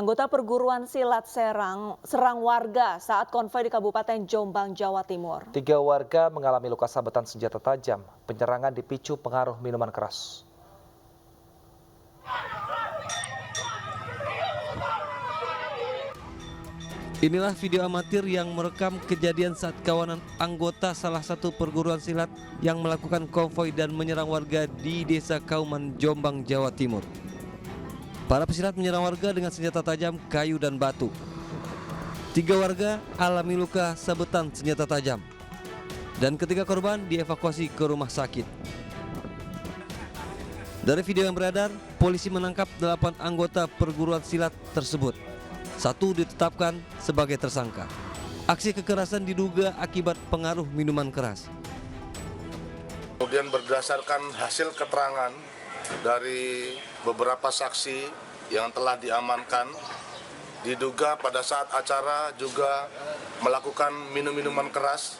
Anggota perguruan silat serang warga saat konvoy di Kabupaten Jombang, Jawa Timur. 3 warga mengalami luka sabetan senjata tajam. Penyerangan dipicu pengaruh minuman keras. Inilah video amatir yang merekam kejadian saat kawanan anggota salah satu perguruan silat yang melakukan konvoy dan menyerang warga di Desa Kauman, Jombang, Jawa Timur. Para pesilat menyerang warga dengan senjata tajam, kayu dan batu. 3 warga alami luka sabetan senjata tajam. Dan ketiga korban dievakuasi ke rumah sakit. Dari video yang beredar, polisi menangkap 8 anggota perguruan silat tersebut. 1 ditetapkan sebagai tersangka. Aksi kekerasan diduga akibat pengaruh minuman keras. Kemudian berdasarkan hasil keterangan dari beberapa saksi yang telah diamankan, diduga pada saat acara juga melakukan minum-minuman keras.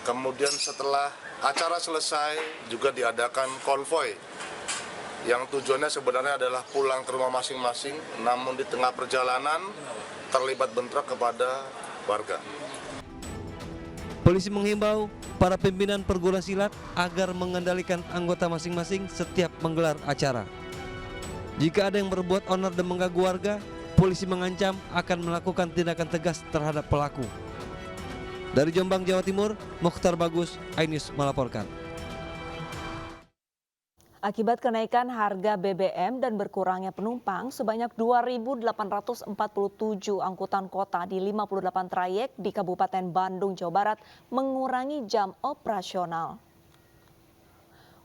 Kemudian setelah acara selesai juga diadakan konvoy yang tujuannya sebenarnya adalah pulang ke rumah masing-masing, namun di tengah perjalanan terlibat bentrok kepada warga. Polisi menghimbau para pimpinan perguruan silat agar mengendalikan anggota masing-masing setiap menggelar acara. Jika ada yang berbuat onar dan mengganggu warga, polisi mengancam akan melakukan tindakan tegas terhadap pelaku. Dari Jombang, Jawa Timur, Mokhtar Bagus, iNews melaporkan. Akibat kenaikan harga BBM dan berkurangnya penumpang, sebanyak 2.847 angkutan kota di 58 trayek di Kabupaten Bandung, Jawa Barat mengurangi jam operasional.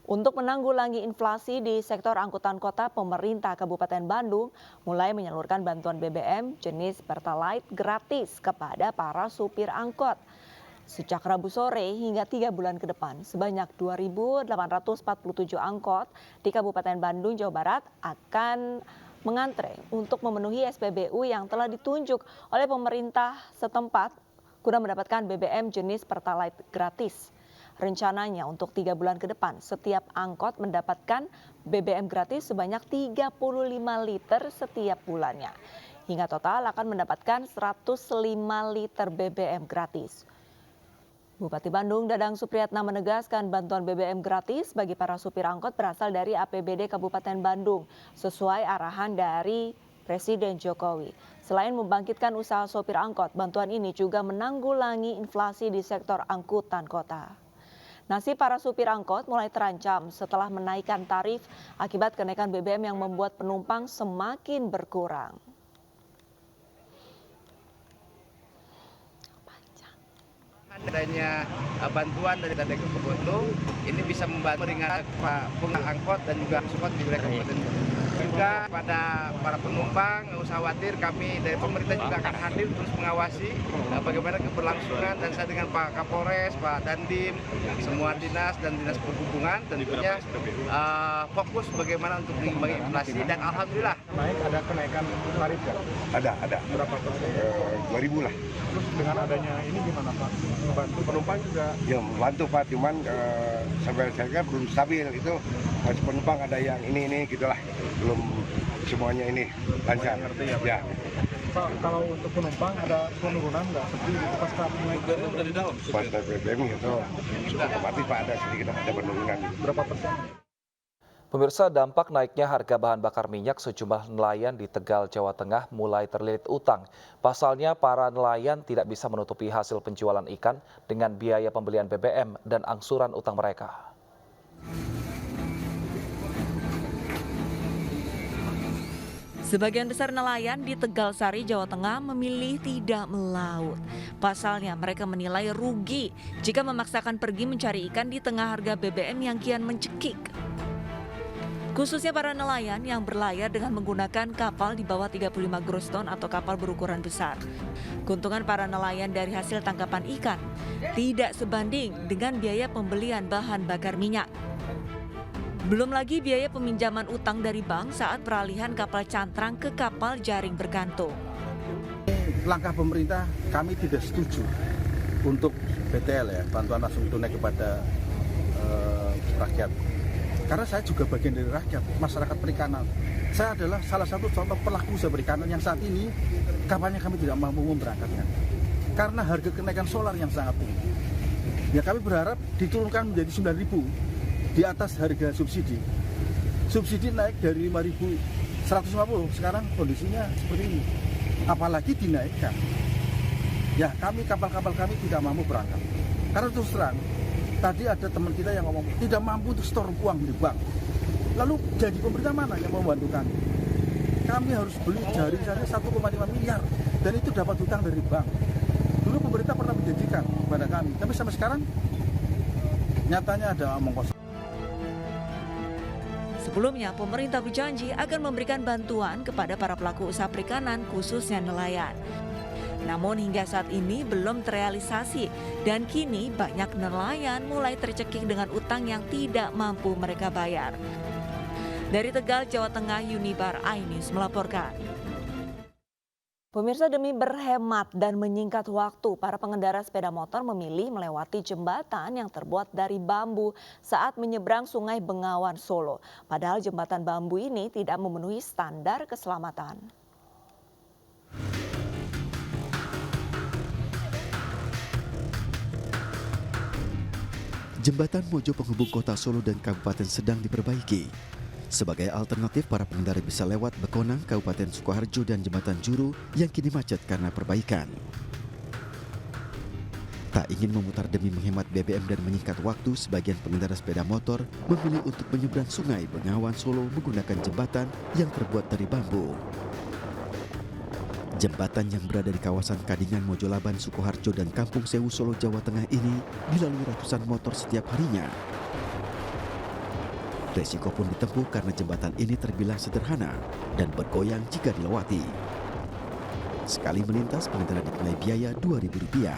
Untuk menanggulangi inflasi di sektor angkutan kota, pemerintah Kabupaten Bandung mulai menyalurkan bantuan BBM jenis Pertalite gratis kepada para supir angkot. Sejak Rabu sore hingga 3 bulan ke depan, sebanyak 2.847 angkot di Kabupaten Bandung, Jawa Barat akan mengantre untuk memenuhi SPBU yang telah ditunjuk oleh pemerintah setempat guna mendapatkan BBM jenis Pertalite gratis. Rencananya untuk 3 bulan ke depan, setiap angkot mendapatkan BBM gratis sebanyak 35 liter setiap bulannya. Hingga total akan mendapatkan 105 liter BBM gratis. Bupati Bandung Dadang Supriyatna menegaskan bantuan BBM gratis bagi para supir angkot berasal dari APBD Kabupaten Bandung sesuai arahan dari Presiden Jokowi. Selain membangkitkan usaha sopir angkot, bantuan ini juga menanggulangi inflasi di sektor angkutan kota. Nasib para supir angkot mulai terancam setelah menaikkan tarif akibat kenaikan BBM yang membuat penumpang semakin berkurang. Adanya bantuan dari Dadang Kebonto ini bisa membantu meringankan pengguna angkot dan juga angkot di wilayah kabupaten. Juga pada para penumpang nggak usah khawatir, kami dari pemerintah juga akan hadir terus mengawasi bagaimana keberlangsungan, dan saya dengan Pak Kapolres, Pak Dandim, semua dinas dan dinas perhubungan tentunya fokus bagaimana untuk mengimbangi inflasi, dan alhamdulillah naik. Ada kenaikan tarif kan? Ada. Berapa persen? 2000 lah. Terus dengan adanya ini gimana Pak? Membantu penumpang juga? Ya membantu Pak, cuman sampai saya belum stabil itu, masih penumpang ada yang ini gitulah, belum semuanya ini lancar. Ya. Pak, kalau untuk penumpang ada penurunan nggak seperti pasca naik? Pasca BBM itu sudah otomatis Pak ada sedikit ada penurunan. Berapa persen? Pemirsa, dampak naiknya harga bahan bakar minyak sejumlah nelayan di Tegal, Jawa Tengah mulai terlilit utang. Pasalnya, para nelayan tidak bisa menutupi hasil penjualan ikan dengan biaya pembelian BBM dan angsuran utang mereka. Sebagian besar nelayan di Tegal Sari, Jawa Tengah memilih tidak melaut. Pasalnya mereka menilai rugi jika memaksakan pergi mencari ikan di tengah harga BBM yang kian mencekik. Khususnya para nelayan yang berlayar dengan menggunakan kapal di bawah 35 gross ton atau kapal berukuran besar. Keuntungan para nelayan dari hasil tangkapan ikan tidak sebanding dengan biaya pembelian bahan bakar minyak. Belum lagi biaya peminjaman utang dari bank saat peralihan kapal cantrang ke kapal jaring bergantung. Langkah pemerintah kami tidak setuju untuk BTL ya, bantuan langsung tunai kepada rakyat. Karena saya juga bagian dari rakyat, masyarakat perikanan. Saya adalah salah satu contoh pelaku usaha perikanan yang saat ini kapalnya kami tidak mampu memberangkatkan. Karena harga kenaikan solar yang sangat tinggi. Ya kami berharap diturunkan menjadi 9.000 di atas harga subsidi. Subsidi naik dari 5.150, sekarang kondisinya seperti ini. Apalagi dinaikkan. Ya kapal-kapal kami tidak mampu berangkat. Karena terus terang, tadi ada teman kita yang ngomong tidak mampu untuk store uang di bank. Lalu jadi pemerintah mana yang membantu kami? Kami harus beli jari saja 1,5 miliar dan itu dapat hutang dari bank. Dulu pemerintah pernah menjanjikan kepada kami, tapi sampai sekarang nyatanya ada omong kosong. Sebelumnya, pemerintah berjanji akan memberikan bantuan kepada para pelaku usaha perikanan, khususnya nelayan. Namun hingga saat ini belum terrealisasi dan kini banyak nelayan mulai tercekik dengan utang yang tidak mampu mereka bayar. Dari Tegal, Jawa Tengah, Yunibar iNews melaporkan. Pemirsa, demi berhemat dan menyingkat waktu, para pengendara sepeda motor memilih melewati jembatan yang terbuat dari bambu saat menyeberang Sungai Bengawan, Solo. Padahal jembatan bambu ini tidak memenuhi standar keselamatan. Jembatan Mojo penghubung kota Solo dan Kabupaten sedang diperbaiki. Sebagai alternatif, para pengendara bisa lewat Bekonang, Kabupaten Sukoharjo dan Jembatan Juru yang kini macet karena perbaikan. Tak ingin memutar demi menghemat BBM dan menyingkat waktu, sebagian pengendara sepeda motor memilih untuk menyeberang Sungai Bengawan Solo menggunakan jembatan yang terbuat dari bambu. Jembatan yang berada di kawasan Kadingan, Mojolaban, Sukoharjo, dan Kampung Sewu, Solo, Jawa Tengah ini dilalui ratusan motor setiap harinya. Resiko pun ditempuh karena jembatan ini terbilang sederhana dan bergoyang jika dilewati. Sekali melintas, pengendara dikenai biaya Rp2.000.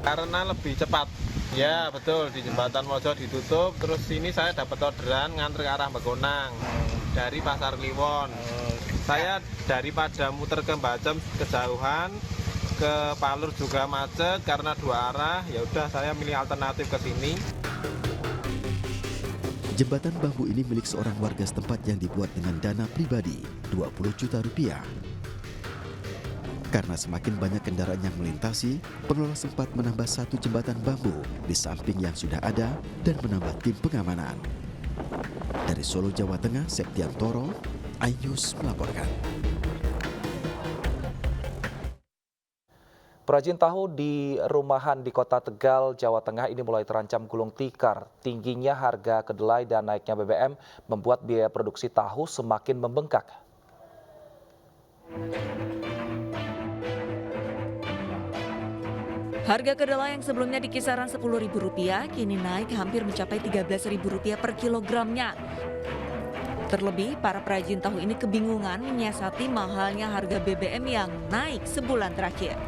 Karena lebih cepat. Ya betul, di jembatan Mojo ditutup, terus ini saya dapat orderan nganter ke arah Bekonang dari Pasar Kliwon. Saya daripada muter ke Bacem kejauhan, ke Palur juga macet karena dua arah. Ya udah, saya milih alternatif ke sini. Jembatan bambu ini milik seorang warga setempat yang dibuat dengan dana pribadi Rp20 juta. Karena semakin banyak kendaraan yang melintasi, pengelola sempat menambah satu jembatan bambu di samping yang sudah ada dan menambah tim pengamanan. Dari Solo, Jawa Tengah, Septiantoro, iNews melaporkan. Perajin tahu di rumahan di Kota Tegal, Jawa Tengah ini mulai terancam gulung tikar. Tingginya harga kedelai dan naiknya BBM membuat biaya produksi tahu semakin membengkak. Harga kedelai yang sebelumnya di kisaran Rp10.000 kini naik hampir mencapai Rp13.000 per kilogramnya. Terlebih, para perajin tahu ini kebingungan menyiasati mahalnya harga BBM yang naik sebulan terakhir.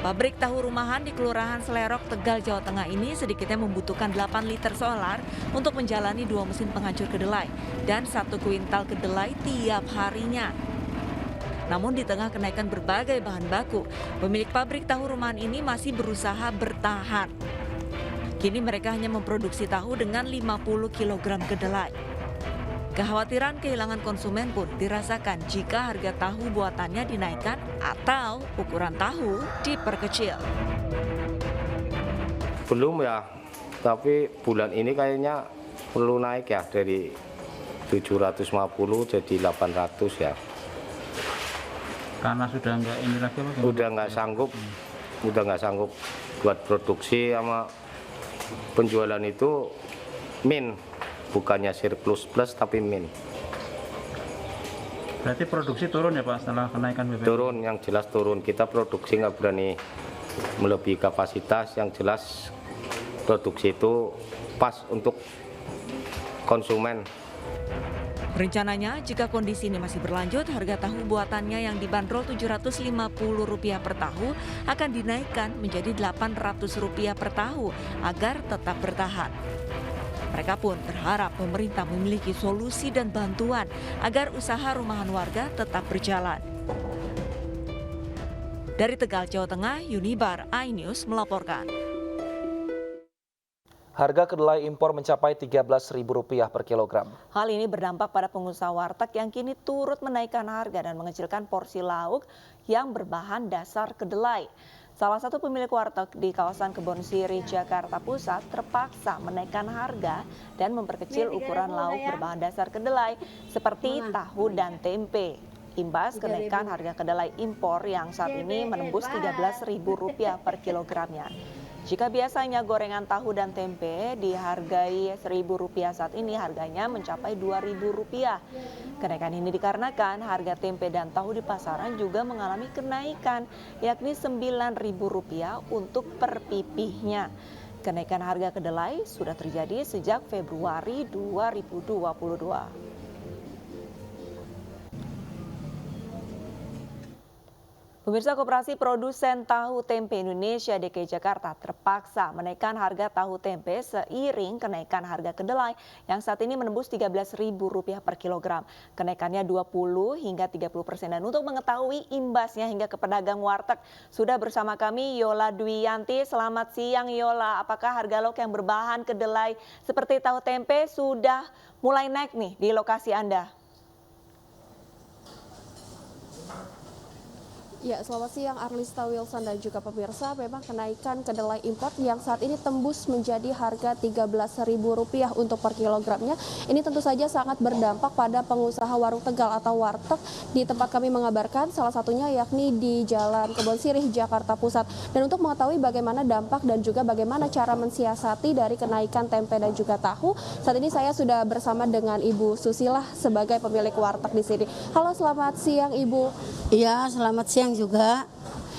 Pabrik tahu rumahan di Kelurahan Selerok, Tegal, Jawa Tengah ini sedikitnya membutuhkan 8 liter solar untuk menjalani 2 mesin penghancur kedelai dan 1 kuintal kedelai tiap harinya. Namun di tengah kenaikan berbagai bahan baku, pemilik pabrik tahu rumahan ini masih berusaha bertahan. Kini mereka hanya memproduksi tahu dengan 50 kg kedelai. Kekhawatiran kehilangan konsumen pun dirasakan jika harga tahu buatannya dinaikkan atau ukuran tahu diperkecil. Belum ya, tapi bulan ini kayaknya perlu naik ya, dari 750 jadi 800 ya. Karena sudah nggak ini lagi Pak? Udah nggak sanggup buat produksi sama penjualan itu min. Bukannya surplus plus tapi min. Berarti produksi turun ya Pak setelah kenaikan BBM? Turun, yang jelas turun. Kita produksi nggak berani melebihi kapasitas. Yang jelas produksi itu pas untuk konsumen. Rencananya jika kondisi ini masih berlanjut, harga tahu buatannya yang dibanderol Rp750 per tahu akan dinaikkan menjadi Rp800 per tahu agar tetap bertahan. Mereka pun berharap pemerintah memiliki solusi dan bantuan agar usaha rumahan warga tetap berjalan. Dari Tegal, Jawa Tengah, Yunibar iNews melaporkan. Harga kedelai impor mencapai Rp13.000 per kilogram. Hal ini berdampak pada pengusaha warteg yang kini turut menaikkan harga dan mengecilkan porsi lauk yang berbahan dasar kedelai. Salah satu pemilik warteg di kawasan Kebon Sirih, Jakarta Pusat terpaksa menaikkan harga dan memperkecil ukuran lauk berbahan dasar kedelai seperti tahu dan tempe. Imbas kenaikan harga kedelai impor yang saat ini menembus Rp13.000 per kilogramnya. Jika biasanya gorengan tahu dan tempe dihargai Rp1.000 saat ini harganya mencapai Rp2.000. Kenaikan ini dikarenakan harga tempe dan tahu di pasaran juga mengalami kenaikan yakni Rp9.000 untuk per pipihnya. Kenaikan harga kedelai sudah terjadi sejak Februari 2022. Pemirsa, Koperasi Produsen Tahu Tempe Indonesia DKI Jakarta terpaksa menaikkan harga tahu tempe seiring kenaikan harga kedelai yang saat ini menembus Rp13.000 per kilogram. Kenaikannya 20 hingga 30%. Dan untuk mengetahui imbasnya hingga ke pedagang warteg, sudah bersama kami Yola Dwiyanti. Selamat siang Yola, apakah harga lauk yang berbahan kedelai seperti tahu tempe sudah mulai naik nih di lokasi Anda? Ya, selamat siang Arlista Wilson dan juga pemirsa. Memang kenaikan kedelai impor yang saat ini tembus menjadi harga Rp13.000 untuk per kilogramnya. Ini tentu saja sangat berdampak pada pengusaha warung Tegal atau warteg di tempat kami mengabarkan, salah satunya yakni di Jalan Kebon Sirih, Jakarta Pusat. Dan untuk mengetahui bagaimana dampak dan juga bagaimana cara mensiasati dari kenaikan tempe dan juga tahu, saat ini saya sudah bersama dengan Ibu Susilah sebagai pemilik warteg di sini. Halo, selamat siang Ibu. Iya, selamat siang juga.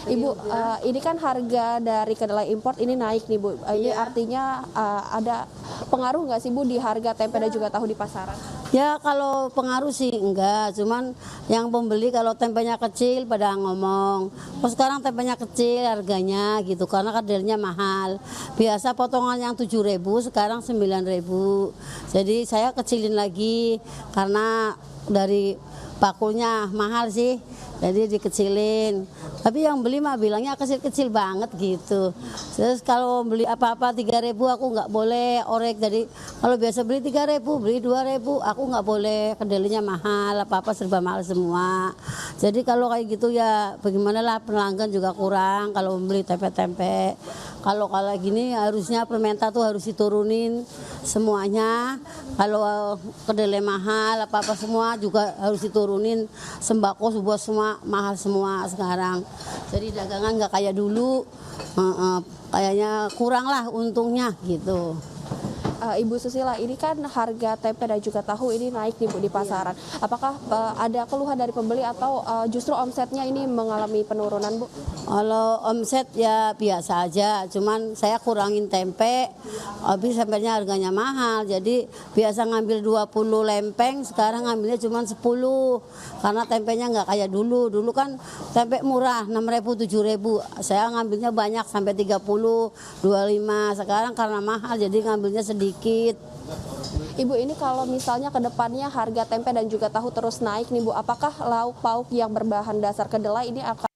Ibu, ini kan harga dari kedelai impor ini naik nih Bu. Ini artinya ada pengaruh nggak sih Bu di harga tempe dan juga tahu di pasaran? Ya kalau pengaruh sih enggak, cuman yang pembeli kalau tempenya kecil pada ngomong, oh sekarang tempenya kecil harganya gitu karena kedelainya mahal. Biasa potongan yang 7.000 sekarang 9.000. Jadi saya kecilin lagi karena dari pakulnya mahal sih. Jadi dikecilin, tapi yang beli mah bilangnya kecil-kecil banget gitu. Terus kalau beli apa-apa 3.000 aku nggak boleh orek. Jadi kalau biasa beli 3.000, beli 2.000, aku nggak boleh, kedelainya mahal, apa-apa serba mahal semua. Jadi kalau kayak gitu ya bagaimana lah, pelanggan juga kurang kalau beli tempe-tempe. Kalau gini harusnya permenta tuh harus diturunin semuanya. Kalau kedelai mahal, apa-apa semua juga harus diturunin. Sembako semua mahal semua sekarang. Jadi dagangan nggak kayak dulu, kayaknya kurang lah untungnya gitu. Ibu Susila, ini kan harga tempe dan juga tahu ini naik nih Bu di pasaran. Apakah ada keluhan dari pembeli atau justru omsetnya ini mengalami penurunan Bu? Kalau omset ya biasa aja, cuman saya kurangin tempe, habis tempenya harganya mahal. Jadi biasa ngambil 20 lempeng, sekarang ngambilnya cuma 10 karena tempenya nggak kayak dulu. Dulu kan tempe murah 6.000, 7.000. Saya ngambilnya banyak sampai 30, 25. Sekarang karena mahal jadi ngambilnya sedikit. Ibu, ini kalau misalnya ke depannya harga tempe dan juga tahu terus naik nih Bu, apakah lauk pauk yang berbahan dasar kedelai ini akan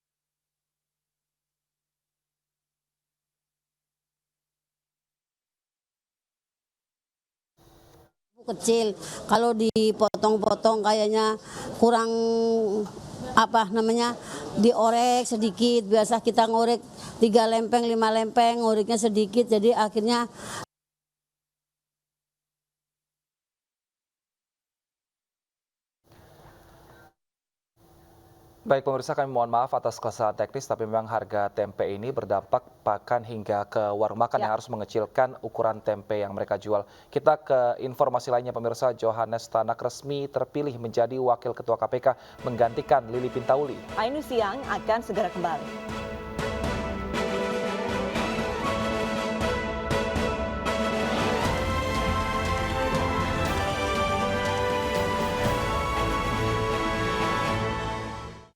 kecil, kalau dipotong-potong kayaknya kurang apa namanya, diorek sedikit. Biasa kita ngorek 3 lempeng 5 lempeng, ngoreknya sedikit, jadi akhirnya Baik pemirsa, kami mohon maaf atas kesalahan teknis, tapi memang harga tempe ini berdampak bahkan hingga ke warung makan yang harus mengecilkan ukuran tempe yang mereka jual. Kita ke informasi lainnya pemirsa, Johannes Tanak resmi terpilih menjadi Wakil Ketua KPK menggantikan Lili Pintauli. Ainus Siang akan segera kembali.